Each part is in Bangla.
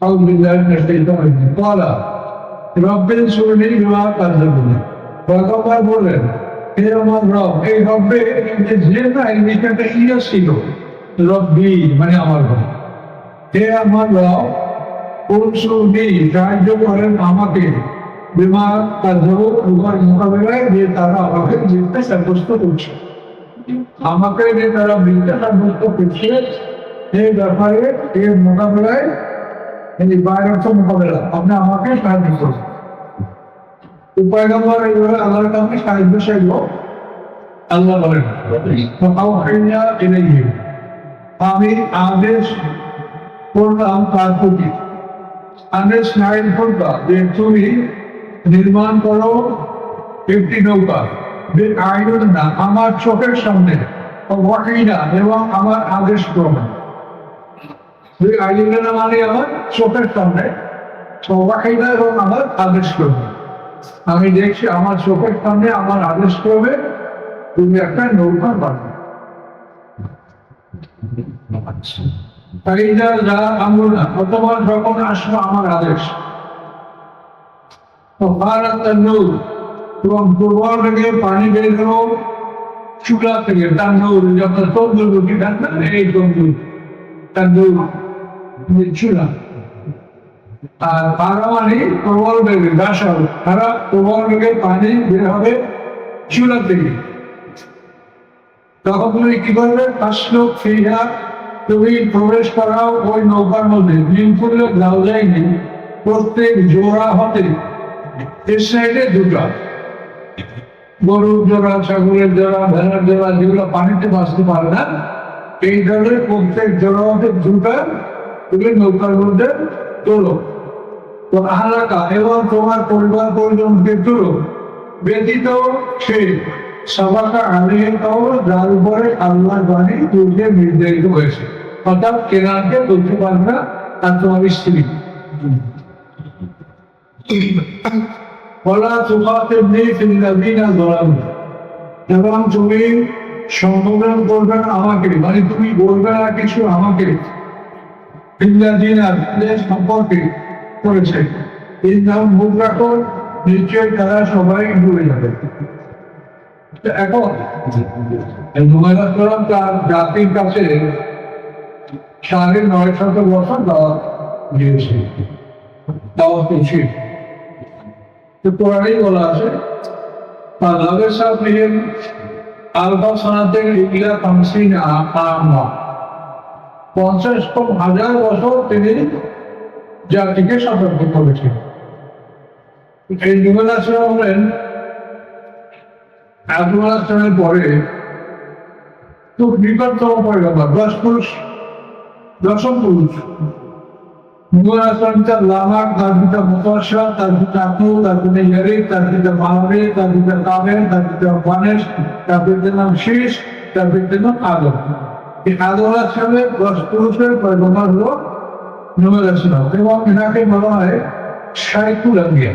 أعوذ بالله من الشيطان الرجيم قال رب انصرني بما كذبون পয়গম্বর বললেন হে আমার রব এই রব্বে যে না এই বিষয়টা ইয়ে ছিল রব্বি মানে আমার রব হে আমার রব উনসুরনি সাহায্য করেন আমাকে বিমা কাযযাবু উহার মোকাবেলায় যে তারা আমাকে মিথ্যা সাব্যস্ত করছে আমাকে যে তারা মিথ্যা সাব্যস্ত করছে এই ব্যাপারে এর মোকাবেলায় এই বাইরের মোকাবেলা আপনি আমাকে সাহায্য করুন পয়গম্বর এইভাবে আল্লাহর কাছে সাহায্য চাইল আল্লাহ বলেন আমি আদেশ করলাম তার প্রতি আদেশ নাইল করলাম যে তুমি নির্মাণ করো একটি নৌকা আইন না আমার চোখের সামনে এবং আমার আদেশ ক্রমে আইন না মানে আমার চোখের সামনে এবং আমার আদেশ ক্রমে আমি দেখছি আমার চোখের সামনে আমার আদেশ করবে তুমি একটা নৌকা বানাবে অথবা যখন আসলো আমার আদেশ এবং পূর্ব থেকে পানি বের হলো চুলা থেকে তান্দুর যখন তন্দুর রুটি থাকবেন এই তান্দুর চুলা আর পারা মানে প্রবল বেগে গাছাল তারা প্রবল বেগে পানি বের হবে চুলা থেকে তখন তুমি কি করবে 5 লোক ফিরা তুমি প্রবেশ করাও ওই নৌকার মধ্যে ডিম করলে যাও যায়নি প্রত্যেক জোড়া হতে এর সাইডে দুটা গরুর জোড়া ছাগলের জোড়া ভেড়ার জোড়া যেগুলো পানিতে বাঁচতে পারে না এই ধরনের প্রত্যেক জোড়া হতে দুটা তুমি নৌকার মধ্যে তোলো আলাদা এবং তোমার পরিবার পরিজনকে তুলো ব্যতীত সে সবাকা আলিয়াও যার উপরে আল্লাহর বাণী তুলতে নির্ধারিত হয়েছে অর্থাৎ কেনাকে তুলতে পারবে না আর তোমার স্ত্রী বলা তোমাকে নেই ফিল্লাবিনা ধরাম এবং তুমি সম্বোধন করবে না আমাকে মানে তুমি বলবে না কিছু আমাকে ফিল্লাদিনা সম্পর্কে করেছে এই নাম মুখ রাখো নিশ্চয়ই তারা সবাই ডুবে যাবে এখন তার জাতির কাছে 950 বছর দাওয়াত দিয়েছে দাওয়াত পেয়েছে পুরাণেই বলা আছে নবের সাহেব আলফা সানাতের ইগলা তামসিন আমা 50,000 বছর তিনি জাতিকে সতর্ক করেছেন এই নূহ আলাইহিস বলেন আদম আলাইহিস পরে খুব নিকটতম পয়গম্বর 10 পুরুষ 10 পুরুষ নূহ আলাইহিস তার লামাক তার পিতা মুতাশা তার পিতা আকু তার পিতা ইয়ারিক তার পিতা মাহরে তার পিতা কাবের তার পিতা ওয়ানেস তার পিতার নাম শীষ তার পিতার নাম আদম এই আদম আলাইহিস 10 পুরুষের পয়গম্বর হলো নূহ আলাইহিস এবং এনাকে বলা হয় শাইখুল আম্বিয়া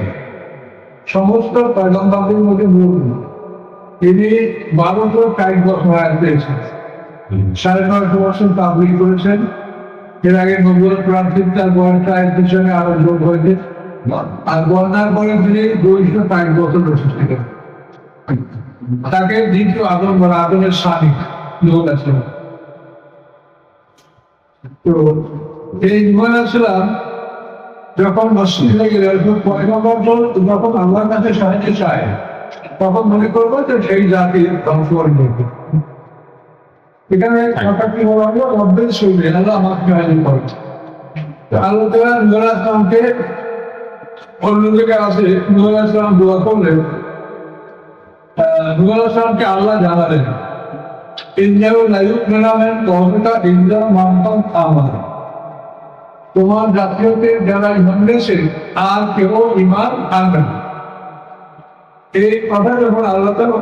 সমস্ত পয়গম্বরদের মধ্যে মূল তিনি 12 বছর হায়াত পেয়েছেন 9.5 বছর তাবলীগ করেছেন এর আগে নবুয়ত প্রাপ্তির তার বয়সটা এর পিছনে আরো যোগ হয়েছে আর বন্যার পরে তিনি 205 বছর ছিলেন তাকে দ্বিতীয় আদম বলা আদমের স্বামী লোক আছে তো এই নূহ আলাইহিস যখন মসজিদে গেলেন পয়গম্বর যখন আল্লাহর কাছে সাহায্য চায় তখন মনে করবো যে সেই জাতির ধ্বংস করে দেবে এখানে কথা কি বলা হলো রব্বের শুনবে আল্লাহ আমাকে সাহায্য করেছে আল্লাহ তাআলা নূহ আলাইহিসকে অন্যদিকে আছে নূহ আলাইহিস দোয়া করলেন নূহ আলাইহিসকে আল্লাহ জানালেন ইন্নাহু লা ইউমিনু মিন কওমিকা ইল্লা মান আমানা তোমার জাতীয়দের যারা ইমান এনেছে আর কেউ ইমান আনবে না এই কথা যখন আল্লাহ তাআলা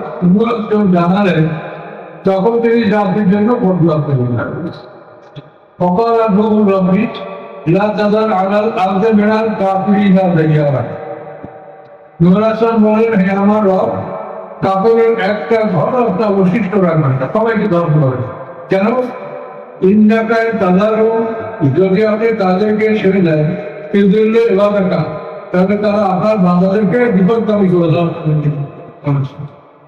জানালেন তখন তিনি জাতির জন্য বদলা করলেন ফকাল আবুল রব্বি লা তাযার আলাল আরদি মিনাল কাফিরিনা দাইয়ারা নূহ আলাইহিস বলেন হে আমার রব কাফেরের একটা ঘর একটা অবশিষ্ট রাখবেন না সবাইকে ধ্বংস করে কেন ইন্নাকা তাযারু যদি আপনি তাদেরকে ছেড়ে দেন ফিজুল্লাহ এলাকা, তাহলে তারা আপনার বাংলাদেশকে বিপদগামী করে দেওয়া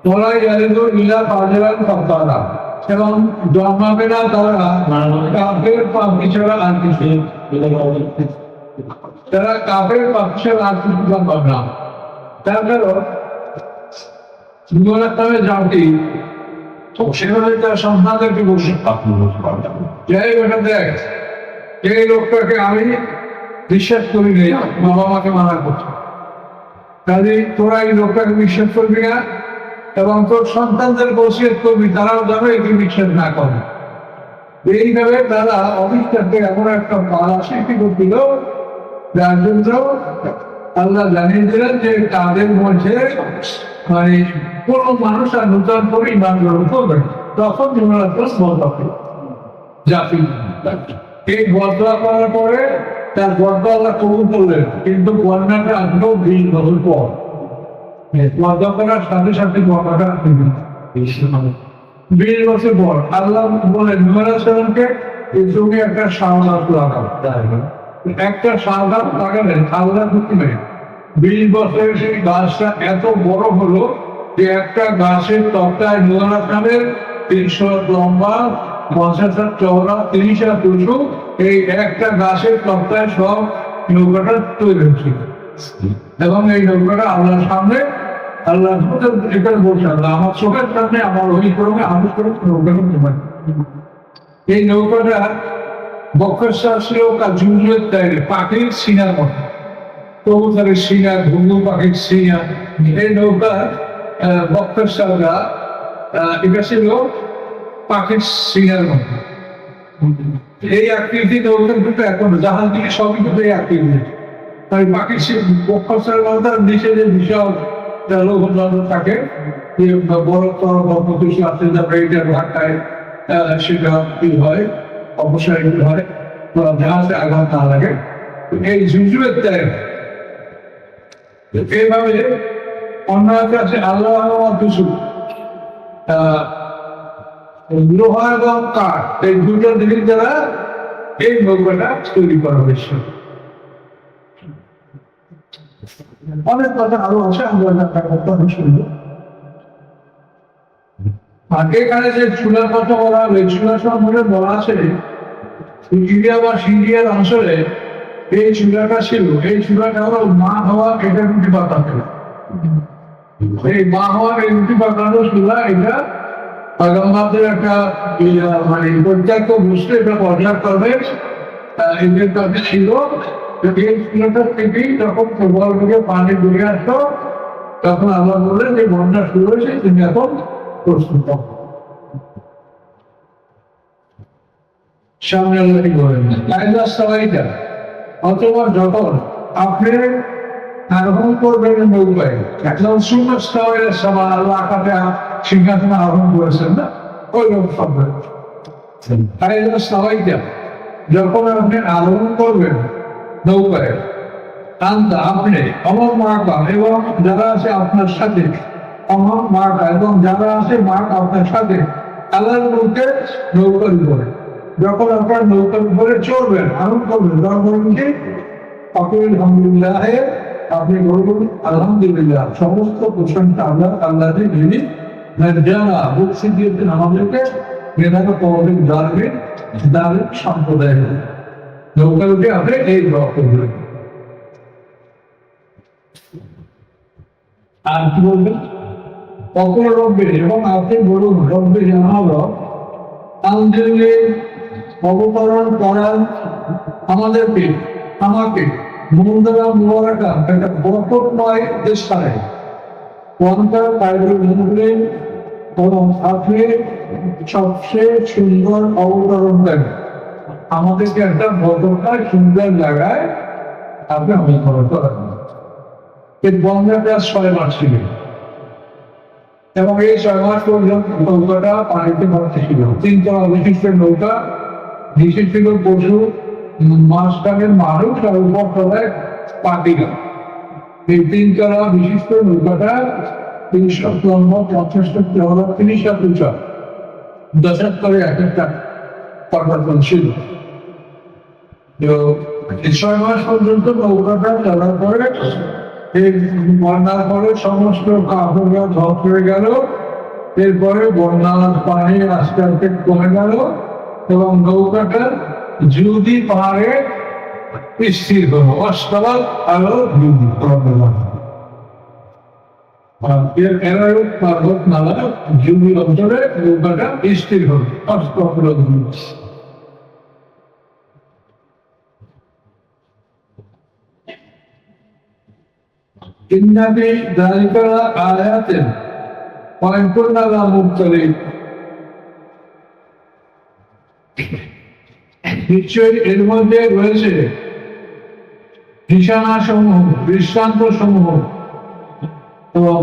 তোরাই জানিত ইলা পাজেরান সপ্তাহরা এবং জন্মাবে না তারা কাফের পাপি ছাড়া আর কিছু, তারা কাফের পাপি ছাড়া আর কিছু জন্মাবে না। তার কারণ জাতি সেভাবে তার সন্তানদেরকে বসে যাই ওটা দেখ, এই লোকটাকে আমি বিশ্বাস করি নেই, বাবা মাকে মানা করছে, কাজে তোরা এই লোকটাকে বিশ্বাস করবি না এবং তোর সন্তানদের বসিয়ে করবি, তারাও যেন এটি বিশ্বাস না করে। এইভাবে তারা অবিশ্বাসকে এমন একটা বাধা সৃষ্টি করছিল যার জন্য আল্লাহ জানিয়ে দিলেন যে তাদের মধ্যে মানে কোন মানুষ আর নূতন করে ইমান গ্রহণ করবে, তখন জাতি এই বদলা করার পরে তার বদলা আল্লাহ কবুল করলেন, কিন্তু বন্যাটা আসলো 20 বছর পর। বদলা করার সাথে সাথে বন্যাটা 20 বছর পর আল্লাহ বলেন নূহ আলাইহিসসালামকে তুমি একটা শাওলাত লাগাও, একটা শাওলাত লাগালেন আল্লাহ হুকুমে। 20 বছরের সেই গাছটা এত বড় হলো যে একটা গাছের তক্তায় নূহ আলাইহিসসালামের 300 লম্বা, 50 হাত চওড়া, 30 হাত উঁচু, এই একটা গাছের তক্তায় সব নৌকাটা তৈরি হচ্ছিল। এবং এই নৌকাটা আল্লাহর সামনে, আল্লাহ এখানে বলছে আল্লাহ আমার চোখের সামনে আমার ওই ক্রমে আমি করে নৌকাটা তোমার। এই নৌকাটা বক্ষস্থান ছিল তার ঝুঁঝুয়ের তৈরি পাখির সিনার মতো, কবুতরের সিনা, ঘুঘু পাখির সিনা। এই নৌকা বক্ষস্থানটা এটা ছিল পাখির সিনার মতো। এই আকৃতি নৌকার কিন্তু এখন জাহাজ থেকে সবই কিন্তু এই আকৃতি, তাই পাখির বক্ষস্থান মতো নিচে যে বিশাল লৌহযন্ত্র থাকে, বড় কিছু আছে তারপরে এইটার ধাক্কায় সেটা কি হয়, অবশ্যই হয় জাহাজে আঘাত না লাগে। এই ঝুঁঝুয়ের ত্যাগ এইভাবে অন্যায় কাছে আল্লাহ কিছু লোহা এবং কাঠ, এই দুটো জিনিস দ্বারা এই নৌকাটা তৈরি করা হয়েছে। অনেক কথা আরো আছে, আমরা শুনবো। আর এখানে যে চুলার কথা বলা হবে, চুলা সম্পর্কে বলা আছে ইন্ডিয়া বা সিরিয়ার অঞ্চলে এই চুলাটা ছিল, এই চুলাটা হলো মা হওয়া, এটা রুটি পাকাতে। এই মা হওয়ার এই রুটি পাকানো চুলা, এটা পয়গম্বরদের একটা মানে পর্যাপ্ত বুঝতে এটা পর্যাপ করবে এদের কাছে ছিল। এই চুলাটা থেকেই যখন প্রবল দিকে পানি বেরিয়ে আসতো, তখন আল্লাহ বললেন যে বন্যা শুরু হয়েছে, তুমি এখন প্রস্তুত হও। সামনে আল্লাহ কি বলেন, কায়দা সবাইটা অথবা যখন আপনি আরোহণ করবেন নৌকায়, একদম সুন্দর সবাই আল্লাহ আকাশে সিংহাসনে আরোহণ করেছেন না, ওই লোক শব্দ কায়দা সবাইটা যখন আপনি আরোহণ করবেন নৌকায়, কান্দা আপনি অমর মার্কা এবং যারা আছে আপনার সাথে, অমর মার্কা এবং যারা আছে মার্ক আপনার সাথে আল্লাহর মুখে নৌকার উপরে, যখন আপনার নৌকার উপরে চলবেন আরোহণ করবেন, তখন বলুন কি আলহামদুলিল্লাহ, আপনি বলবেন আলহামদুলিল্লাহ, সমস্ত প্রশংসা আল্লাহ, আল্লাহ যিনি যারা বুঝি দিয়েছেন আমাদেরকে মেধাকে পৌরিক দার্মিক সম্প্রদায় নৌকার উঠে আপনি এই রক্ত করবেন। আর কি বলবেন, অপর রব্বে, এবং আপনি বলুন রব্বে জানাবো আলহামদুলিল্লাহ অবতরণ করার আমাদেরকে, আমাকে মুন্দারা মুবারাকা একটা বরকতময় দেশ পায় পন্থা পাইবেন মুগলেন, এবং আপনি সবচেয়ে সুন্দর অবতরণ দেন আমাদেরকে একটা বরকতময় সুন্দর জায়গায় আপনি অবতরণ করেন। এই বন্যাটা 6 মাস ছিল এবং এই 6 মাস পর্যন্ত নৌকাটা পানিতে ভর্তি ছিল। 3 তলা বিশিষ্ট নৌকা, নিচে ছিল পশু, মাঝখানের মানুষ আর উপর তলায় পাখিরা। এই 3 তলা বিশিষ্ট নৌকাটা 300 লম্বা, 50 চওড়া, 30 হাত উঁচা, 10 হাত করে এক একটা পরিবর্তন ছিল। তো এই 6 মাস পর্যন্ত নৌকাটা চলার পরে এই বন্যার পরে সমস্ত কাপড়রা ধস হয়ে গেল। এরপরে বন্যার পানি আস্তে আস্তে কমে গেল এবং নৌকাটা জুদি পাহাড়ে স্থির হলো। অষ্টলাল আলো জুদি এরারূপ পর্বতমালা জুদি অঞ্চলে নৌকাটা স্থির হলো। অষ্টলাল إن في ذلك آيات وإن كنا لمبتلين নিশ্চয়ই এর মধ্যে রয়েছে নিশানা সমূহ, দৃষ্টান্ত সমূহ এবং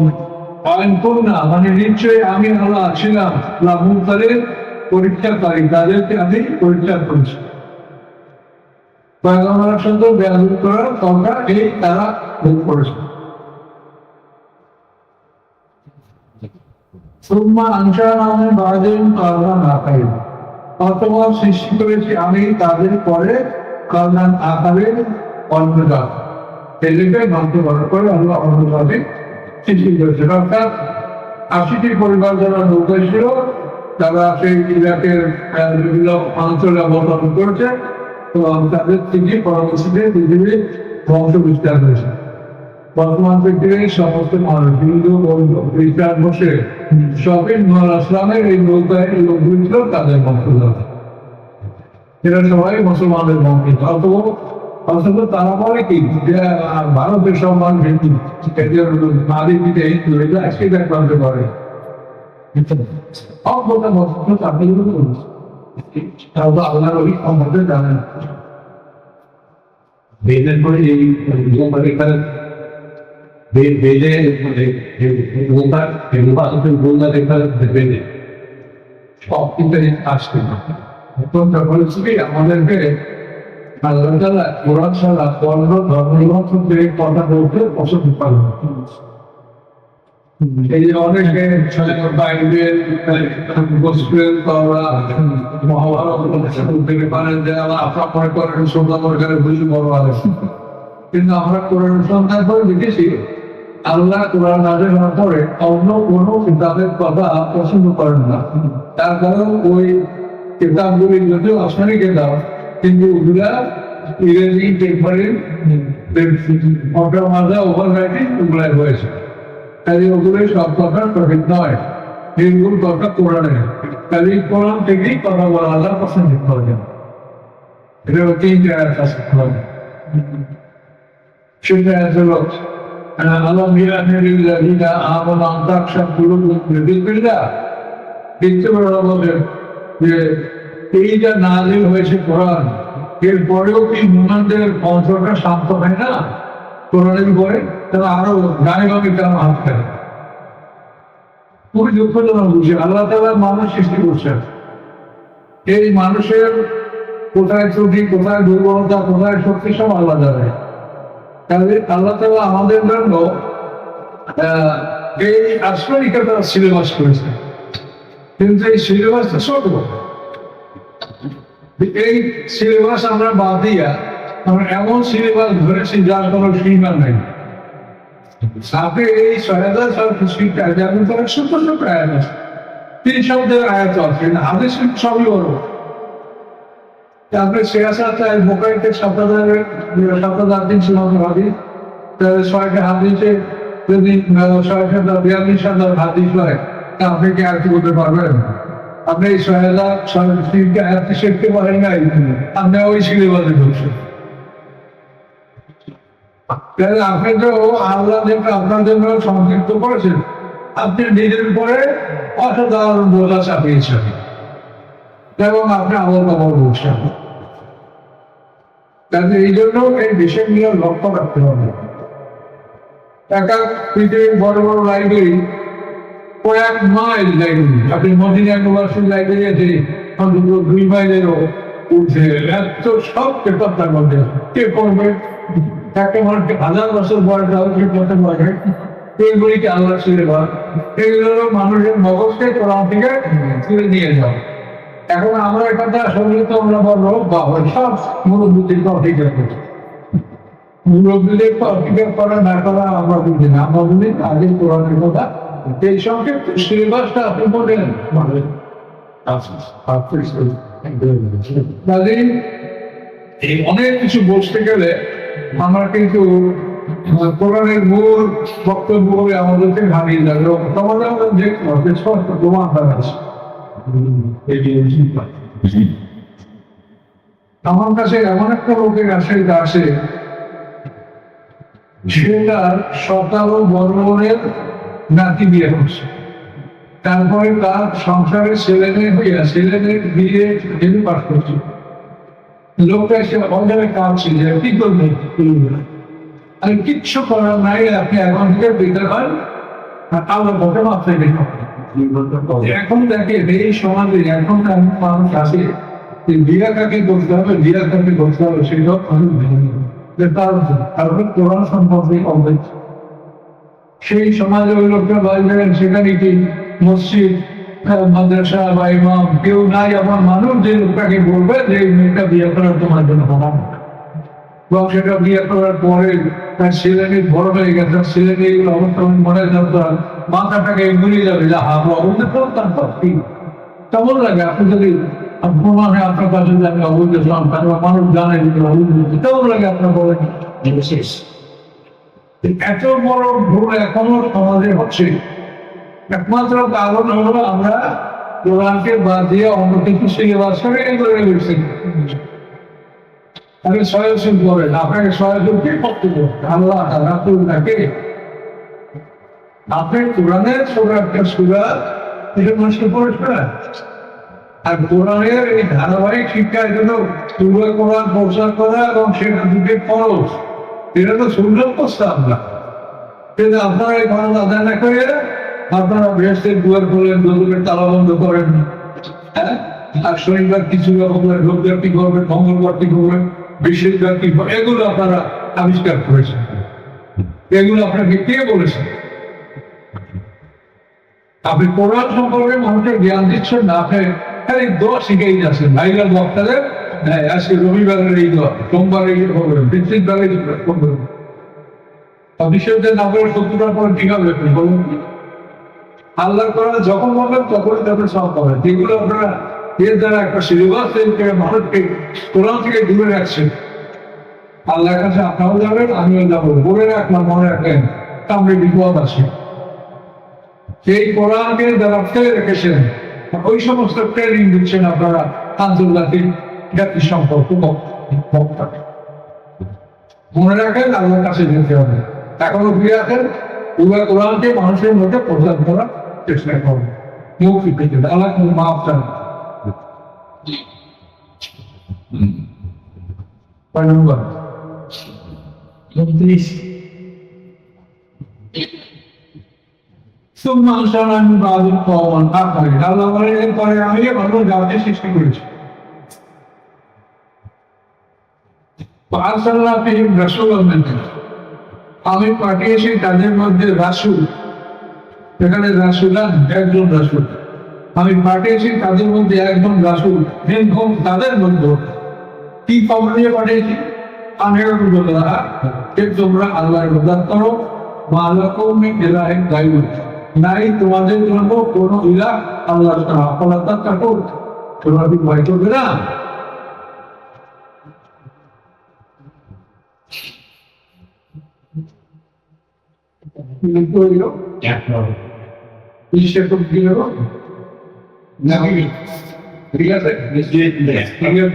অয়নপূর্ণা মানে নিশ্চয়ই আমি আল্লাহ ছিলাম লামুবতালিন পরীক্ষাকারী, তাদেরকে আমি পরীক্ষা করেছি। পয়গম্বরের সঙ্গে বেয়াদবি করার কথা এই তারা ভোগ করেছে। অথবা সৃষ্টি করেছি আমি তাদের পরে কল্যাণ আকারে অন্নজাত, এদেরকে ধ্বংস করার পরে আমরা অন্নজাতি সৃষ্টি করেছি। অর্থাৎ 80টি পরিবার যারা নৌকায় ছিল তারা সেই ইরাকের বিভিন্ন অঞ্চলে অবতরণ করেছে এবং তাদের থেকে পরবর্তীতে পৃথিবীর ধ্বংস বিস্তার হয়েছে। বর্তমান পৃথিবীর সমস্ত মানুষ হিন্দু বৌদ্ধ খ্রিস্টান বসে সবই নূহ ইসলামের এই নৌকায় লোকগুলি ছিল তাদের বংশধর। এরা সবাই মুসলমানদের বংশধর। অথচ তারা বলে কি যে ভারতের সব মানুষ হিন্দু, এদের নারী দিতে হিন্দু, এটা আজকে দেখতে পারে সব কথা বস্তু আপনি করুন। তারা তো আল্লাহর ওই সম্বন্ধে জানেন। বেদের করে এই বেদে সব কিন্তু আসছে না। বলেছি কি আমাদেরকে আল্লাহ তাআলা কোরআন ছাড়া অন্য ধর্মগ্রন্থে কথা বলতে পছন্দ করেন। এই যে অনেকে বাইবেল, গোস্পেল, মহাভারত থেকে পারেন যে আপনার মনে করেন শ্রদ্ধা করে বুঝি বড় আলেম, কিন্তু আমরা কোরআন সন্ধান করে দেখেছি আল্লাহ কোরআন নাযিল হওয়ার পরে অন্য কোনো কিতাবের কথা পছন্দ করেন না। তার কারণ ওই কিতাবগুলি যদিও আসমানি কিতাব, কিন্তু ওগুলা ইংরেজি পেপারে ওভার রাইটিং ওগুলাই হয়েছে। কাজে ওগুলোই সব কথা সঠিক নয়, নির্ভুল কথা কোরআনে। কাজে কোরআন থেকেই কথা বলা আল্লাহ পছন্দ করেন। এটা হচ্ছে কাছে করেন। সেটা হলো আল্লাহ মিরানিল্লাহিনা আমানু আনতাকশা কুলুবুহুম বিযিকরিল্লাহ। দেখতে পারো আমাদের যে এইটা নাযিল হয়েছে কোরআন, এরপরেও কি মুমিনদের অন্তরটা শান্ত হয় না? কোরআনের পরে তারা আরো গায়ে কেন হাত ফেলে? খুবই দুঃখজনক বিষয়। আল্লাহ তাআলা মানুষ সৃষ্টি করছেন, এই মানুষের কোথায় ত্রুটি, কোথায় দুর্বলতা, কোথায় শক্তি সব আল্লাহ জানে। কাজে আল্লাহ তাআলা আমাদের জন্য এই আসমানিকে তারা সিলেবাস করেছে, কিন্তু এই সিলেবাসটা ছোট। এই সিলেবাস আমরা বাদ দিয়া আমরা এমন সিলেবাস ধরেছি যার কোনো সীমা নেই। আপনি এই ৬০০০ যেমন তারা ছোট ছোট আয়াত আছে, ৩ শব্দের আয়াত আছে, হাদিস সবই বড়। আপনি সিয়াসাত বোখারিতে ৭০০০ ছিল হাদিস, ৬টা হাদিসে যদি ৬৪২ হাদিস হয়, আপনি কি আর কি বলতে পারবেন? আপনি এই ৬০০০ আয়াত শিখতে পারেন নাই, আপনি ওই সিলেবাসে ঢুকছেন। আপনি তো আল্লাহ আপনার জন্য সংযুক্ত করেছেন, আপনি নিজের উপরে অসাধারণ বোঝা চাপিয়েছেন এবং আপনি আবল কবল বলছেন। তাহলে এই জন্য এই বিষয়গুলো লক্ষ্য রাখতে হবে। একটা পৃথিবীর বড় বড় লাইব্রেরি, কয়েক মাইল লাইব্রেরি, আপনি মদিনা ইউনিভার্সিটি লাইব্রেরি আছে অন্তত 2 মাইলেরও উঠে, এত সব পেপার তার মধ্যে। কে করবে? একটা মানুষকে 1000 বছর বয়স করতে পারবে। এইগুলিকে আল্লাহ সিলেবাস, এগুলো মানুষের মগজকে কোরআন থেকে তুলে নিয়ে যাও। এখন আমরা এই কথা শুনলে তো আমরা বলবো বাবা সব মুরব্বীদের অস্বীকার করি, মুরব্বীদের অস্বীকার করা না করা আমরা বুঝি না, আমরা বলি আগে কোরআনের কথা। এই সঙ্গে সিলেবাসটা আপনি বলেন এই অনেক কিছু বসতে গেলে আমরা কিন্তু কোরআনের মূল বক্তব্য করে আমাদেরকে হারিয়ে যাবে। তোমাদের আমাদের দেখতে হবে স্পষ্ট প্রমাণ আছে। আমার কাছে এমন একটা লোকের কাছে আসে, সেটার সকাল বর্মনের নাতি বিয়ে করছে, তারপরে তার সংসারে ছেলে মেয়ে হইয়া ছেলে মেয়ের বিয়ে ভেবে পাঠ করছে। লোকটা এসে অজায় কাঁদছে যে কি করবে, আর কিচ্ছু করার নাই, আপনি এখন থেকে বেকার হয় আর আল্লাহ ভোটে মাত্রায় বের হবে। এখন দেখে এই সমাজে এখন মানুষ আছে বিয়া কাকে করতে হবে, বিয়া কাকে করতে হবে সেটাও মানুষ তারপরে কোরআন সম্পর্কে অবৈধ। সেই সমাজে ওই লোকটা বাড়ি যাবেন, সেখানে কি মসজিদ মাদ্রাসা বা ইমাম কেউ নাই, আমার মানুষ যে লোকটাকে বলবে যে এই মেয়েটা বিয়ে করার তোমার জন্য হবে, এবং সেটা বিয়ে করার পরে তার ছেলে মেয়ে বড় হয়ে গেছে, ছেলে মেয়েগুলো অবস্থা মনে যাত্রা মাথাটাকে ঘুরিয়ে যাবে যে আমরা অবৈধ করতাম কেমন লাগে। আপনি যদি প্রমাণ হয় আপনার কাছে যে আমি অবৈধ ছিলাম, তারপর মানুষ জানে কেমন লাগে আপনার বলেন। এত বড় ভুল এখনো সমাজে হচ্ছে, একমাত্র কারণ হলো আমরা কোরআনকে বাদ দিয়ে অন্য কিছু সিলেবাস করে এগুলো রেখেছি। তাহলে সহায়সীন করেন, আপনাকে সহায়সীন কে করতে করতে আল্লাহ রাসূলকে। আপনি কোরআনের একটা সূরা এটা নষ্ট করেছেন, আর কোরআনের এই ধারাবাহিক শিক্ষার জন্য পুরো কোরআন প্রচার করা এবং সেটা দুটি খরচ, এটা তো সুন্দর প্রস্তাব না। কিন্তু আপনারা এই খরচ আদায় না করে আপনারা বৃহস্পতির দুয়ার খোলেন, দোকানের তালা বন্ধ করেন, হ্যাঁ, আর শনিবার কিছু রকমের রোববার কি করবেন, মঙ্গলবার কি করবেন, বৃহস্পতিবার কি করবেন, এগুলো আপনারা আবিষ্কার করেছেন। এগুলো আপনাকে কে বলেছেন? আপনি কোরআন সম্পর্কে মানুষের জ্ঞান দিচ্ছেন না, আপনি খালি দোয়া শিখেই যাচ্ছেন। ভাইরাল বক্তাদের আজকে রবিবারের এই দোয়া, সোমবারে এই করবেন, বৃহস্পতিবারে করবেন, বিশ্বদের না করে 70টার পরে ঠিক হবে বলুন। আল্লাহ করা যখন বলবেন তখনই তাদের সব পাবেন। যেগুলো আপনারা এর দ্বারা একটা সিলেবাস মানুষকে কোরআন থেকে দূরে রাখছেন, আল্লাহর কাছে আপনারাও যাবেন আমিও যাবো, বলে রাখলাম মনে রাখেন সামনে বিপদ আছে। সেই কোরআনকে যারা ফেলে রেখেছেন ওই সমস্ত ট্রেনিং দিচ্ছেন আপনারা আন্তর্জাতিক জাতি সম্পর্ক মনে রাখেন, আল্লাহর কাছে যেতে হবে। এখনো ফিরে আসেন, পুরো কোরআনকে মানুষের মধ্যে প্রচার করার চেষ্টা করবেন, মুক্তি পেতে আল্লাহ মাফ চান। নম্বর 29 সৃষ্টি করেছি। আমি পাঠিয়েছি তাদের মধ্যে রাসূল, এখানে রাসূলান একজন রাসূল, আমি পাঠিয়েছি তাদের মধ্যে একজন রাসূল, তাদের মধ্যে কি খবর নিয়ে পাঠিয়েছি? তোমরা আল্লাহর ইবাদত করো, মা লাকুম মিন ইলাহিন গায়রুহু, নাই তোমাদের জন্য কোন ইলাহ আল্লাহ ছাড়া। আফালা তাত্তাকুন, তোমরা কি ভয় করবে না? ঠিক আছে,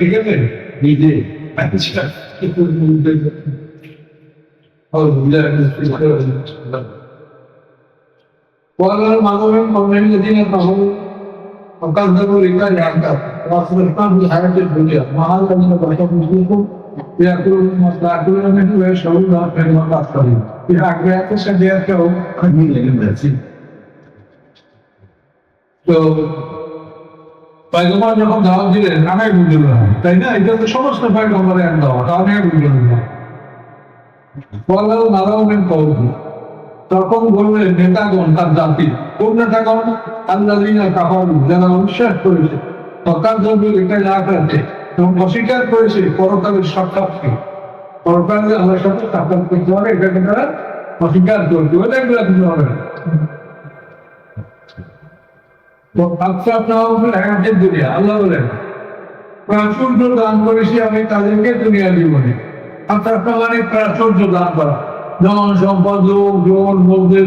ঠিক আছে, নিজে মানবের কমেন্ট দিনে তখন অকালভাবে লেখা জানতা রাসূলুল্লাহ হায়াতের দুনিয়া মহান কাজে কথা বুঝবো ইয়াকুল মাসলাকুলমেন্ট হয়ে সৌদা ফেরমা কাজ করে এই আগে এত সাজিয়াতেও আমি লেগে গেছি। তো পয়গম্বর যখন দাওয়াত দিলেন আনাই বুঝল না, তাই না? এটা তো সমস্ত পয়গম্বরের এক দাওয়াত, আনাই বুঝল না। বলাল নারায়ণের কৌমি, তখন বললেন নেতাগণ তার জাতি, কোন নেতাগণ? আল্লাযীনা কাফারু, যারা বিশ্বাস করেছে, অকাল দ্রব্য এটা না করতে এবং অস্বীকার করেছে পরকালের সাক্ষাৎকে, পরকালে আল্লাহর সাথে সাক্ষাৎ করতে হবে, এটাকে তারা অস্বীকার করতে হবে, এগুলো কিছু হবে না। তো আপনার দুনিয়া আল্লাহ বলেন প্রাচুর্য দান করেছি আমি তাদেরকে দুনিয়া জীবনে। আপনার মানে প্রাচুর্য দান করা, ধন সম্পদ, লোক জন মধ্যে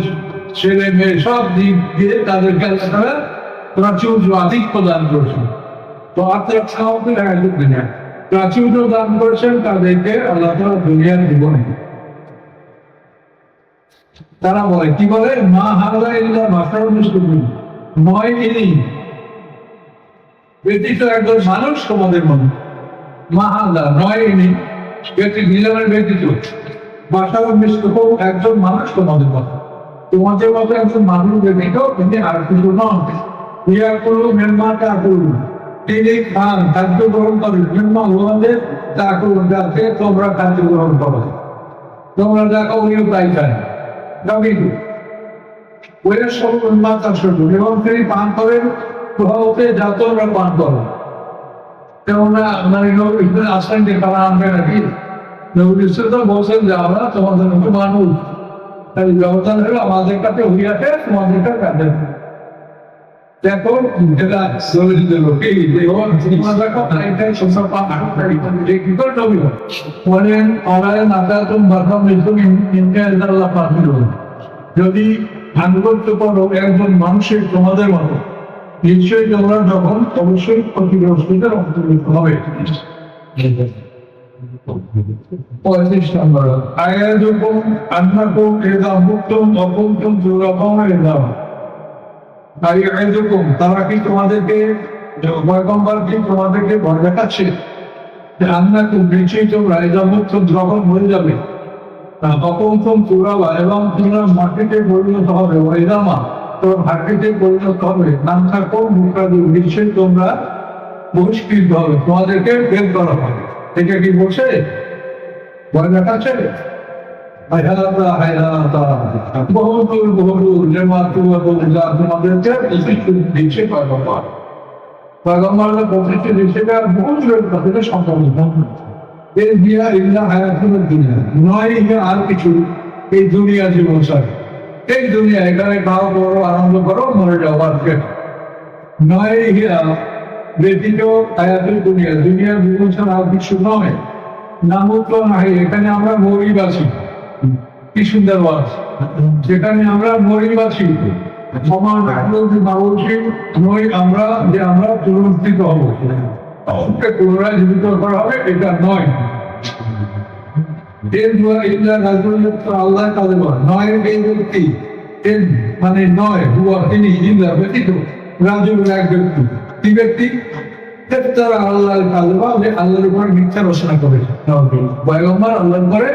ছেলে মেয়ে সব দিক দিয়ে তাদেরকে তারা প্রাচুর্য আধিক্য দান করেছেন। তো আপনার খাওয়াতে দুনিয়া প্রাচুর্য দান করেছেন তাদেরকে আল্লাহ তাআলা দুনিয়ার জীবনে। তারা বলে কি বলে মা হাজা ইল্লা মাসারুল মুসলিমিন, নয় ইনি ব্যতীত একজন মানুষ তোমাদের মনে, মা হাজা নয় ইনি ব্যতীত নিলামের ব্যতীত মাসারুল মুসলিম একজন মানুষ তোমাদের মনে, তোমাদের মতো একজন মানুষ ব্যতীত তিনি আর কিছু নন। ইয়া করলো মেম্বারটা করুন, তিনি খান খাদ্য গ্রহণ করেন, মেম্বার ওনাদের তা করুন যাতে তোমরা খাদ্য গ্রহণ করো, তোমরা যা উনিও তাই খান। ওইটা সব উন্মাদ এবং তিনি পান করেন প্রভাবতে যা তোমরা পান করো। কেননা মানে আসেন যে তারা আনবে নাকি তো বলছেন যে আমরা তোমাদের মতো মানুষ, তাই ব্যবধান হলো আমাদের কাছে হইয়াছে তোমাদের কাছে দেখো যেটা যদি আনুগত্য করো একজন মানুষের তোমাদের মতো, নিশ্চয়ই তোমরা তখন অবশ্যই ক্ষতিগ্রস্তদের অন্তর্ভুক্ত হবে। 35 নম্বর আয়াতুকুম আন্নাকুম ইযা মুততুম ওয়া কুনতুম তুরাবান ইযা আয়াতুকুম, তারা কি তোমাদেরকে পয়গম্বর কি তোমাদেরকে ভয় দেখাচ্ছে যে আন্নাকুম নিশ্চয়ই তোমরা ইযা মুততুম যখন মরে যাবে, অকুনতুম তুরাবা এবং তোমরা মাটিতে পরিণত হবে, ওয়া ইযা মা তোমরা মাটিতে পরিণত হবে, নাম থাকো মুখাদু নিশ্চয়ই তোমরা বহিষ্কৃত হবে, তোমাদেরকে বের করা হবে। এটা কি বলছে ভয় দেখাচ্ছে? বহুদূর বহুদূর যে মাতৃ তোমাদেরকে প্রতিশ্রুতি দিচ্ছে পয়গম্বর, পয়গম্বররা প্রতিশ্রুতি দিচ্ছে বহু দূরের কথা সম্ভব এর বিয়া ইল্লা হায়াতুল দুনিয়া, নয় ইহা আর কিছু এই দুনিয়া জীবন সাথে, এই দুনিয়া এখানে খাও করো আনন্দ করো মরে যাও, আর নয় ইহা ব্যতীত হায়াতুল দুনিয়া, দুনিয়ার জীবন ছাড়া আর কিছু নয়। নামুত নাই, এখানে আমরা গরিব আছি, কি সুন্দর বাস, যেখানে আমরা গরিব আছি সমান মানুষই নই আমরা যে আমরা পুনরুত্থিত হব, পুনরায় জীবিত করা হবে এটা নয়। আল্লাহ কাজে নয় এই ব্যক্তি মানে নয় তিনি ইল্লা ব্যতীত রাজুল এক ব্যক্তি, কি ব্যক্তি তারা আল্লাহর কালেমা আল্লাহর উপরে মিথ্যা রচনা করেছে, পয়গম্বর আল্লাহর উপরে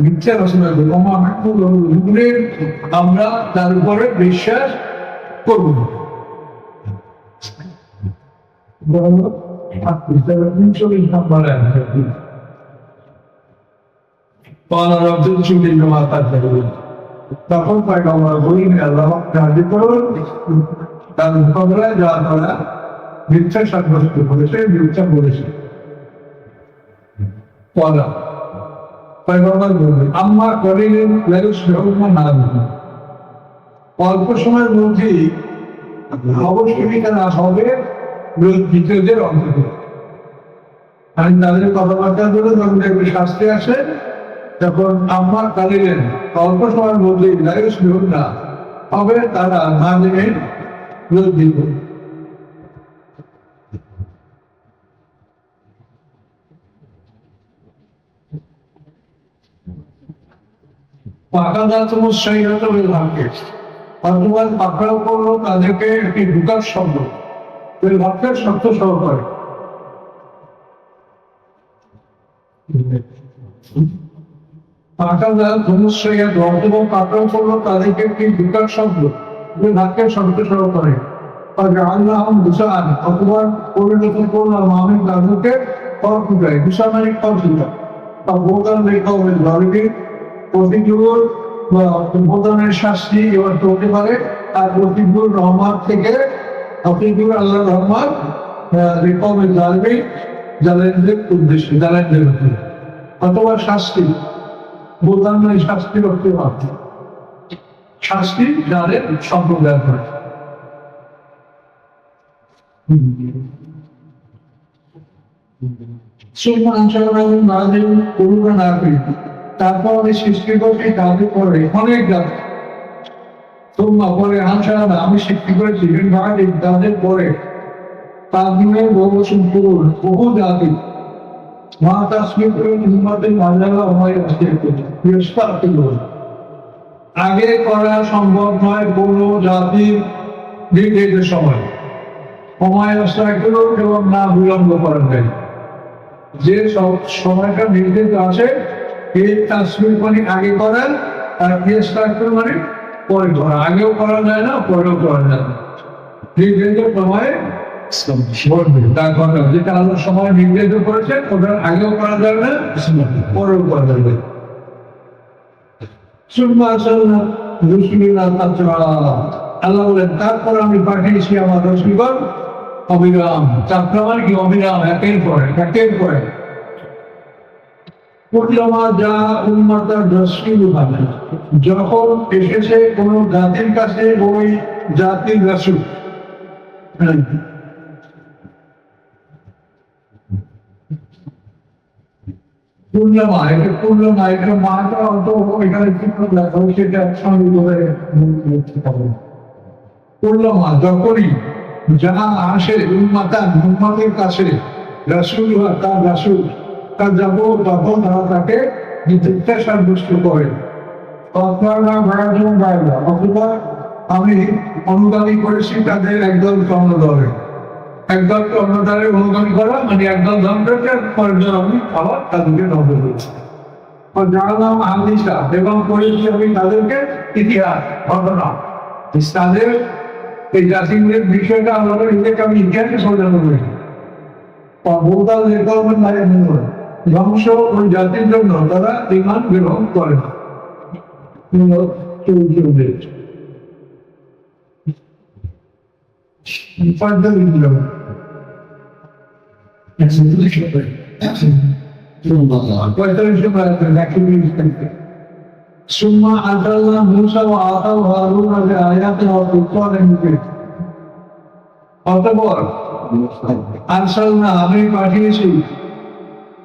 মিথ্যা রচনা করে আমরা তার উপরে বিশ্বাস করব না। তখন পয়গম্বর বলেন আল্লাহ কাজে করুন তার মোকাবেলায় যা তারা মিথ্যা সাব্যস্ত করেছে, মিথ্যা বলেছে। পয়গম্বর বললেন আম্মা করিলেন না, অল্প সময়ের মধ্যেই অবশ্যই তারা হবে দ্বিতীয়দের অন্তর্ভুক্ত। আমি তাদের কথাবার্তা বলে যখন দেখবে শাস্তি আসে তখন আম্মা কালিলেন অল্প সময়ের মধ্যেই লায়ুস না হবে তারা না জেনে লজ্জিত। পাকড়াও করলো তাদেরকে একটি ঢুকার শব্দ, ভাগ্যের শব্দ সহকারে পাকড়াও করলো তাদেরকে একটি ঢুকার শব্দ, ভাগ্যের শব্দ সহকারে আল্লাহ দুসান অথবা পরিণত করলাম আমি তাদেরকে কর ফুটাই, দুসান মানে কর ফুটা বা বোকাল লেখা হবে ধরকে প্রতিযোগ বা প্রদানের শাস্তি এবার হতে পারে। আর প্রতিকূল রহমান থেকে প্রতিকূল আল্লাহ রহমান রিকমে জানবে জালেনদের উদ্দেশ্যে জালেনদের উপরে অথবা শাস্তি বললাম না এই শাস্তির অর্থে ভাবতে শাস্তি যাদের সম্প্রদায় করে তারপর আমি সৃষ্টি করছি তাদের পরে অনেক জাতি তোমরা পরে আনসারা আমি সৃষ্টি করেছি তাদের পরে তার দিনে বহু সম্পূর্ণ বহু জাতি মা তাসমিক করে নির্মাতে মাঝারা হয় আগে করা সম্ভব নয় কোনো জাতির নির্দেশের সময় আসা গেলেও এবং না বিলম্ব করা যায় যে সব সময়টা নির্দেশ আছে এই তাসমিক মানে আগে করেন আর মানে পরে করা আগেও করা যায় না পরেও করা যায় না নির্দেশের সময় তার কথা যেটা আল্লাহ সময় নির্দেশ করেছেন ওটা আগেও করা যাবে না পরেও করা যাবে আল্লাহ বলেন তারপর আমি পাঠিয়েছি আমার রসুলগণ অবিরাম যাত্রা মানে কি অবিরাম একের পরে যা উন্মাতার দর্শী ভাবে যখন এসেছে কোন জাতির কাছে ওই জাতির রাসূল পূর্ণমা এটা মাটা অত ওইখানে সেটা একসঙ্গে করে পূর্ণমা যখনই যা আসে উন্মাতের কাছে রাসূল তার রাসূল তার যাবো তখন তারা তাকে মিথ্যা সাব্যস্ত করে অথবা আমি অনুগামী করেছি তাদের একদল অন্যদলে একদলকে অন্যদলে অনুগামী করা মানে একদল ধর্মকে পরের আমি আবার তাদেরকে নজর করেছি জানালাম আদিশা এবং করেছি আমি তাদেরকে ইতিহাস ঘটনা তাদের এই জাতিগুলির বিষয়টা আমাদের নিজেকে আমি ইতিহাসে সজানো করেছি ধ্বংস ওই জাতির জন্য তারা ইমান গ্রহণ করে না সুম্মা আতাল্লাহ মূসা ওয়া আতাউ হারুন আয়াতিনা ওয়া ফুরকানান অতঃপর আরসালনা আমি পাঠিয়েছি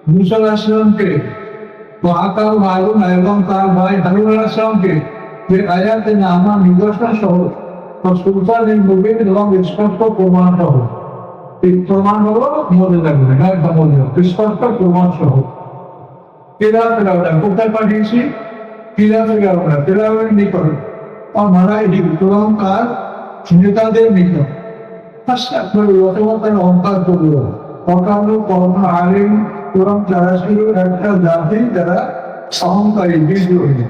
মূসা আলাইহিস সালামকে ওয়া আতাউ হারুন এবং তার ভাই হারুন আলাইহিস সালামকে যে আয়াতিনা আমার নিদর্শন সহ সুলতানের মুবিন এবং স্পষ্ট প্রমাণ সহ এই প্রমাণ হলো মনে রাখবে না এটা মনে স্পষ্ট প্রমাণ সহ কোথায় পাঠিয়েছি ফিরাউনের নিকট এবং তার নেতাদের নিকট অথবা তার অহংকার করলো অকাল কর্ম আলিম এবং যারা ছিল একটা জাতি যারা অহংকারী বিদ্রোহী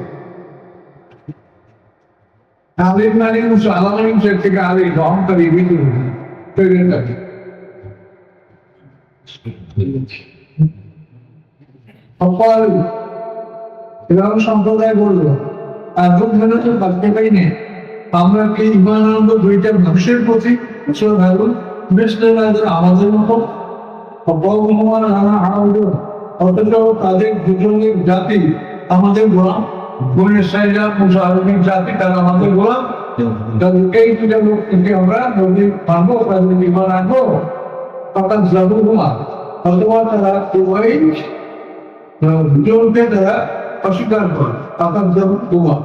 আলিম মানে আলামিন থেকে আলিম অহংকারী বিদ্রোহী সম্প্রদায় বললো নেই আমরা কি ইমান আনন্দ দুইটা মানুষের প্রতি আমাদের মতো অথচ তাদের দুজনের জাতি আমাদের গোলাম বনের সাইজা মুসাহিন জাতি তারা আমাদের গোলাম এই দুটা লোক থেকে আমরা নদী মানবো তাদের ইমান আনবো তখন যাবো গোমা অথবা তারা উভয় দুজনকে তারা অস্বীকার করে তাকার যেমন তোমার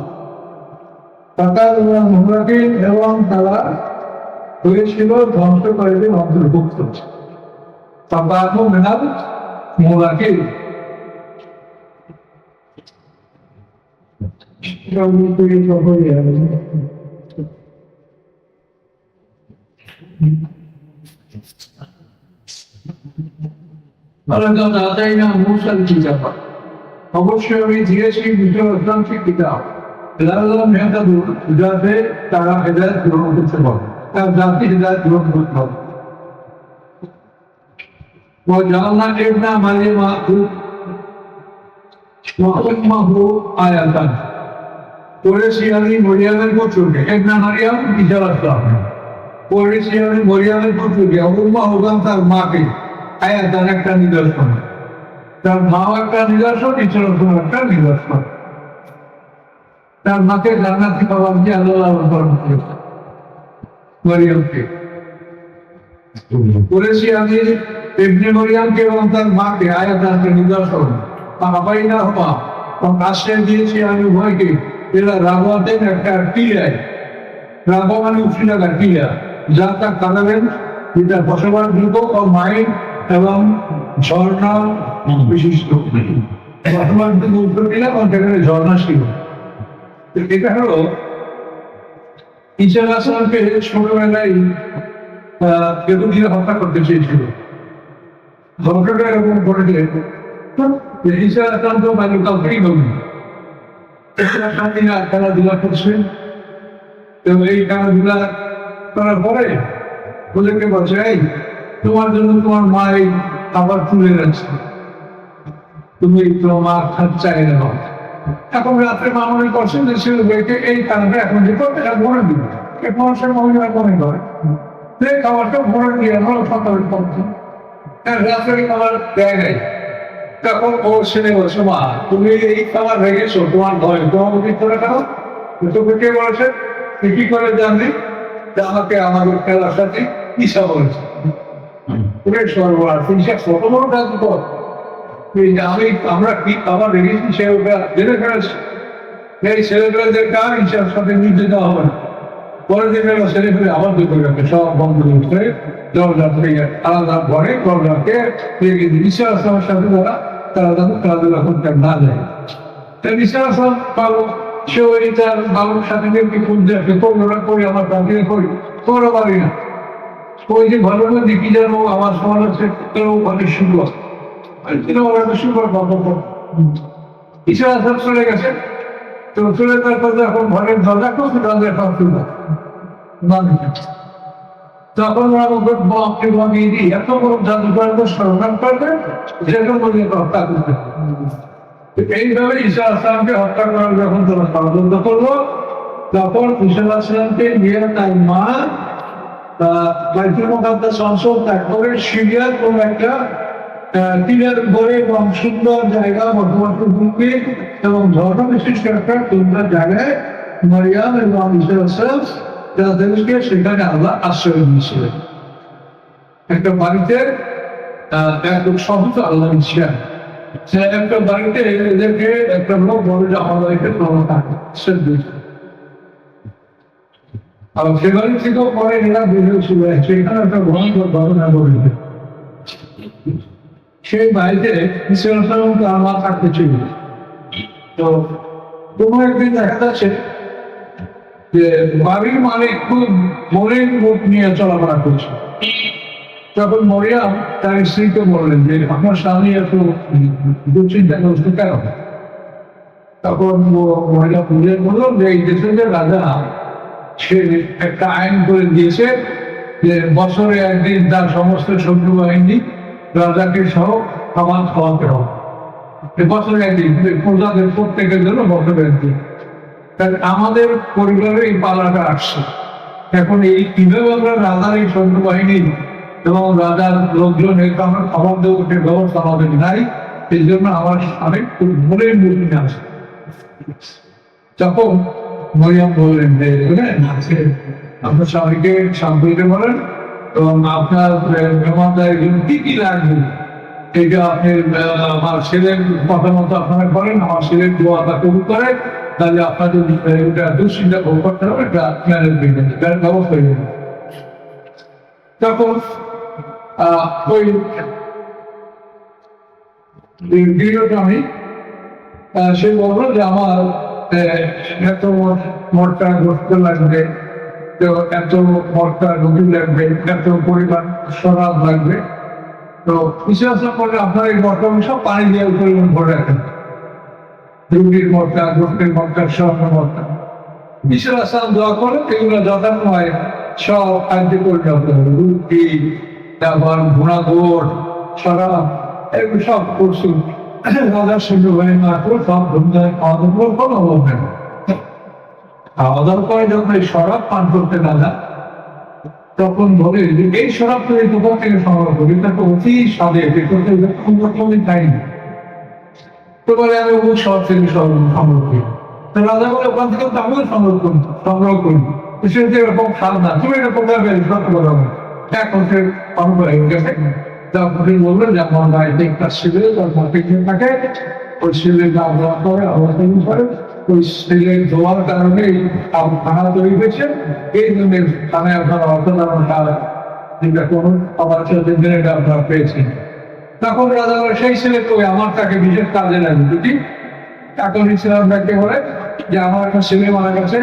তাকার মোহরাকে এবং তারা হয়েছিল ধ্বংসকারীদের অন্তর্ভুক্ত তাকার মেনাল মোহরাকে অবশ্যই আমি দিয়েছি বিশ্বরাত্রান্তিক কিতাব যাতে তারা হেদায়ত গ্রহণ করতে পারে তার জাতি হেদায়ত গ্রহণ করতে হবে জানলা এবনা মারিয়ামা আয়াতান করেছি আমি মরিয়ামের পুত্রকে এবনা মারিয়াম ঈসা আলাইহিস সালাম পড়েছি আমি মরিয়ামের পুত্র গিয়া উম্মা হুগাম তার মাকে আয়া তার একটা নিদর্শন, তার মাও একটা নিদর্শন, ঈশ্বর একটা নিদর্শন। তার মাকে জান্নাতি খাবার দিয়ে আল্লাহ মরিয়মকে বলেছি আমি ইবনে মরিয়মকে এবং তার মাকে আয়াত একটা নিদর্শন আবাই না হওয়া এবং আশ্রয় দিয়েছি আমি উভয়কে। এরা রাবাতেন একটা টিলায়, রাবা মানে উঠিলাগার টিলা, যা তা কানাবেন যেটা বসবাসযোগ্য ও মাইন এবং ঝর্ণা বিশিষ্ট। বর্তমান উত্তর টিলা এবং সেখানে ঝর্ণা ছিল। এটা হলো ঈসা আলাইহিস সালামকে ছোটবেলায় ইহুদিরা হত্যা করতে চেয়েছিল। ঘটনাটা এরকম ঘটেছে যে ঈসা আলাইহিস সালাম তো বাড়ির কাউকেই বলেনি, খেলাধুলা করছেন এবং এই খেলাধুলা করার পরে ওদেরকে বলছে এই তোমার জন্য তোমার মা এই খাবার তুলে রাখছে, তুমি তোমার মা চাই না। এখন রাত্রে মা মনে করছেন যে সে এই কারণে এখন যে করবে এটা ভরে দিবে, মানুষের মহিলা মনে করে খাবারটা ভরে দিয়ে আমরা সকালে করছি, রাত্রে খাবার দেয় নাই। তখন ও ছেলে বলছে মা তুমি এই খাবার রেখেছো তোমার ভয়, তোমার উচিত করে খাও। তোকে কে বলেছে, কি করে জানলি? আমাকে আমাদের খেলার সাথে ঈসা বলেছে। কত বড় কাজ কর, আমরা কি খাবার রেখেছি সে ওটা জেনে ফেলেছে। এই ছেলেপেলেদের কাজ ঈশার সাথে নিতে দেওয়া হবে না। পরের দিন ছেলে ফেলে আবার দুটো রাখে, সব বন্ধ করে দরজা থেকে আলাদা ঘরে দরজাকে রেখে দিই। ঈশা আসলামের সাথে তারা তাদের খেলাধুলা করতে না যায়। তাই ঈশা আসলাম পাবো সে ওই তার বাবুর সাথে খুঁজতে আসে, তোরা করি আমার প্রান্তিকে করি, তোরা পারি না। ওই যে ভালো না দেখি যেন আমার সমাজ আছে কেউ অনেক সুন্দর ঈশা আসলাম চলে গেছে। তো চলে তারপর এখন ঘরের দরজা করছে, দরজা তখন বাপকে বানিয়ে দিই এত বড় জাদুকরকে সরকার করবে যেটা বলে হত্যা করতে। এইভাবে ঈসা আসলামকে হত্যা করার যখন তারা ষড়যন্ত্র করলো, তখন ঈসা আসলামকে নিয়ে তার মা বাইতুল মুকাদ্দাস অঞ্চল ত্যাগ করে সিরিয়ার কোন একটা তীরের ঘরে এবং সুন্দর জায়গা বর্তমান ভূমি এবং ঝর্ণা বিশিষ্ট একটা সুন্দর জায়গায় মরিয়াম এবং ঈসা আসলাম তাদেরকে সেখানে আল্লাহ আশ্রয় দিয়েছিলেন। একটা বাড়িতে একদম সহজ আল্লাহ ইচ্ছা সে একটা বাড়িতে এদেরকে একটা লোক বলে যে আমার বাড়িতে আর সে বাড়ি থেকেও পরে এরা বেরিয়েছিল সেখানে একটা ভয়ঙ্কর ঘটনা ঘটেছে। সেই বাড়িতে আমার থাকতে ছিল। তো কোনো একদিন দেখা যাচ্ছে যে বাড়ির মালিক খুব মনের মুখ নিয়ে চলাফেরা করছে। তখন মরিয়াম তার স্ত্রীকে বললেন যে আপনার স্বামী এত দুশ্চিন্তাগ্রস্ত কেন? তখন মহিলা বুঝে বলল যে এই দেশের যে রাজা সে একটা আইন করে দিয়েছে যে বছরে একদিন তার সমস্ত সৈন্য বাহিনী রাজাকে সহ খাবার খাওয়াতে হবে। বছরে একদিন প্রজাদের প্রত্যেকের জন্য বছরে একদিন। আমাদের পরিবারে এই পালাটা আসছে। এখন এই কিভাবে আমরা রাজার এই সৈন্য বাহিনী এবং রাজার লোকজনের আমরা খাবার দেবো সে ব্যবস্থা আমাদের নাই। এই জন্য আমার অনেক খুব মনের মুখে আছে। তখন মরিয়াম বললেন যে আপনার স্বামীকে সান্ত্বনা বলেন এবং আপনার মেহমানদারের জন্য কি কি লাগবে এটা আপনি আমার ছেলের কথা মতো আপনারা করেন, আমার ছেলের দোয়াটা কবুল করে, তাহলে আপনাদের এটা দুশ্চিন্তা ভোগ করতে হবে, এটা ব্যবস্থা হয়ে যাবে। তখন ওই গৃহস্বামী সে বললো যে আমার এত মরটা গোস্ত লাগবে, এত মরটা রুটি লাগবে, এত পরিমাণ শরাব লাগবে। তো বিশ্বাস করলে আপনার এই মরটা সব পানি দিয়ে পরিমাণ ভরে রাখেন, রুটির মরটা, গোস্তের মরটা, স্বর্ণ মরটা। বিশ্বাস দোয়া করে এগুলো যথাসময় সব খাদ্য পরিণত হবে, রুটি তারপর ঘোড়া গোড় শরাব এগুলো সব প্রস্তুত। রাজার সৈন্য বাহিনী না করে সব ধুমধামে খাওয়া দাওয়ার কোনো অভাব নেই। খাওয়া দাওয়ার পরে যখন এই শরাব পান করতে রাজা, তখন বলে যে এই শরাব তো এই দোকান থেকে সংগ্রহ করি, এটা তো অতি স্বাদে, রকমই খাইনি। তো বলে আমি ওই শহর থেকে সংগ্রহ করি। তো রাজা বলে ওখান থেকে তো আমিও সংগ্রহ করি, সেটা এরকম স্বাদ না, তুমি এটা কোথায় পেলে সত্য কথা বলে। এখন সে পান করে গেছে। তারপরে বললেন যে আমার বাড়িতে একটা ছেলে তার মার্কেটিং থাকে, ওই ছেলে গান দেওয়া করে, অবস্থান করে, ওই ছেলের ধোয়ার কারণে খানা তৈরি হয়েছে, এই জন্য থানায় আপনার অর্থ যেটা করুন আমার ছেলেদের এটা আপনারা পেয়েছেন। তখন রাজা বলে সেই ছেলে তো আমার তাকে বিশেষ কাজে লাগে দুটি। এখন ইসলাম ব্যাখ্যা করে যে আমার একটা ছেলে মারা গেছে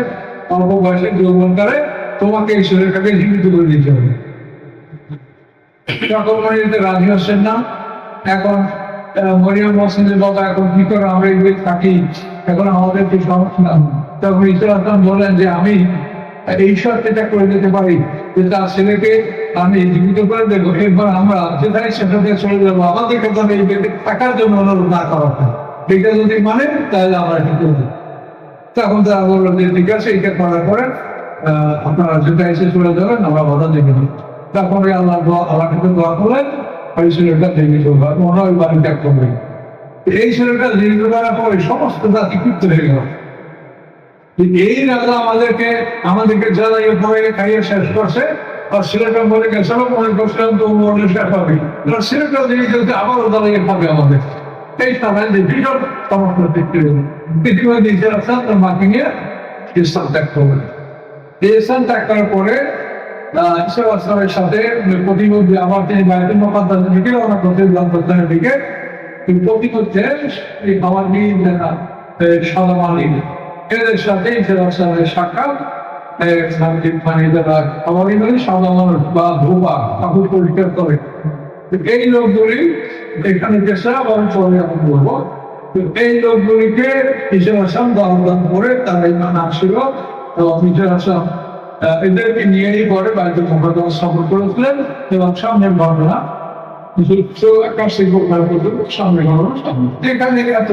অল্প বয়সে যৌবনকালে, তোমাকে এই ছেলেটাকে জীবিত করে দিতে হবে। তখন মরিয়াতে রাজি হচ্ছেন না। এখন মরিয়াম বলছেন যে বাবা এখন কি করে আমরা এই থাকি, এখন আমাদের কি সমস্যা। তখন ইসলাম বললেন যে আমি এই শর্তটা করে দিতে পারি যে তার ছেলেকে আমি জীবিত করে দেবো, এরপর আমরা যেটাই সেটাতে চলে যাবো, আমাদেরকে তো এই থাকার জন্য অনুরোধ না করা হয়, এটা যদি মানে তাহলে আমরা এটা করবো। তখন তারা বললো যে ঠিক আছে, এটা করার পরে আপনারা যেটা এসে চলে যাবেন, আমরা বাধা দেখে দিই। তারপরে আল্লাহ কিন্তু দোয়া করলেন, ওই ছেলেটা দেখে চলবে, ওরা ওই বাড়ি ত্যাগ করবে। এই ছেলেটা দীর্ঘ করার পরে সমস্ত জাতি ক্ষিপ্ত হয়ে গেল। এই রাজা আমাদেরকে জ্বালাইয়ে পরে খাইয়ে শেষ করছে, আর ছেলেটা মরে গেছে, মনে করছিলাম তো মনে শেষ হবে, ছেলেটা দিয়ে চলতে আবারও জ্বালাইয়ে খাবে আমাদের। এই সময় বিশাল সমস্যা সৃষ্টি হল। ইতিমধ্যে ইসলাম তার মাকে নিয়ে ইসলাম ত্যাগ করবেন। ইসলাম ত্যাগ করার পরে ইসলামের সাথে প্রতিমধ্যে আবার তিনি বাইতুল মুকাদ্দাসের দিকে রওনা করতেন, লন্ডনের দিকে। প্রতিমধ্যে এই আমার মেয়ে যারা সালাম আলী এদের সাথে ইসলামের সাক্ষাৎ, মানে যারা আমার সাদা মানুষ বা ধোপা কাপড় পরিষ্কার করে, এই লোকগুলি এখানে চেষ্টা আমি পরে আমি বলবো, এই লোকগুলিকে ঈশান আসাম দান করে তারা ইমান আসছিল এবং ঈশান আসাম এদেরকে নিয়েই পরে বাইতুল মুকাদ্দাস সফর করেছিলেন। এবং সামনের ঘটনা সামনে ঘটনা এখানে এত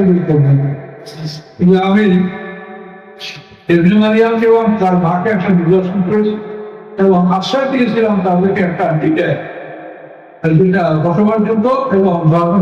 আমি এবং তার মাকে একটা নিদর্শন করেছি এবং আশ্বাস দিয়েছিলাম তাদেরকে একটা যেটা বসবাস যোগ্য এবং ধর্ম